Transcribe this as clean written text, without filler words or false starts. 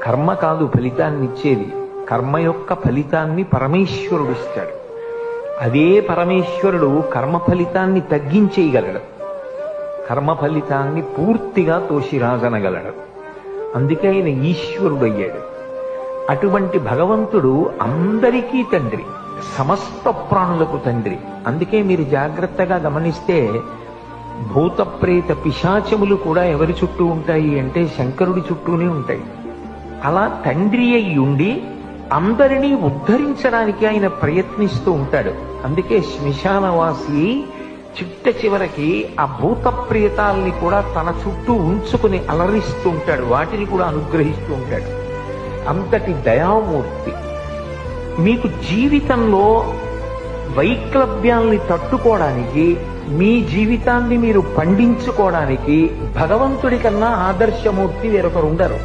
కర్మ కాదు ఫలితాన్ని ఇచ్చేది, కర్మ యొక్క ఫలితాన్ని పరమేశ్వరుడు ఇస్తాడు. అదే పరమేశ్వరుడు కర్మ ఫలితాన్ని తగ్గించేయగలడు, కర్మ ఫలితాన్ని పూర్తిగా తోసిరాజనగలడు. అందుకే ఆయన ఈశ్వరుడు అయ్యాడు. అటువంటి భగవంతుడు అందరికీ తండ్రి, సమస్త ప్రాణులకు తండ్రి. అందుకే మీరు జాగ్రత్తగా గమనిస్తే భూత ప్రేత పిశాచములు కూడా ఎవరి చుట్టూ ఉంటాయి అంటే శంకరుడి చుట్టూనే ఉంటాయి. అలా తండ్రి అయి ఉండి అందరినీ ఉద్ధరించడానికి ఆయన ప్రయత్నిస్తూ ఉంటాడు. అందుకే శ్మశానవాసి చిట్ట చివరికి ఆ భూత ప్రేతాల్ని కూడా తన చుట్టూ ఉంచుకుని అలరిస్తూ ఉంటాడు, వాటిని కూడా అనుగ్రహిస్తూ ఉంటాడు. అంతటి దయామూర్తి. మీకు జీవితంలో వైక్లభ్యాల్ని తట్టుకోవడానికి, మీ జీవితాన్ని మీరు పండించుకోవడానికి భగవంతుడి కన్నా ఆదర్శమూర్తి వేరొకరు ఉండరు.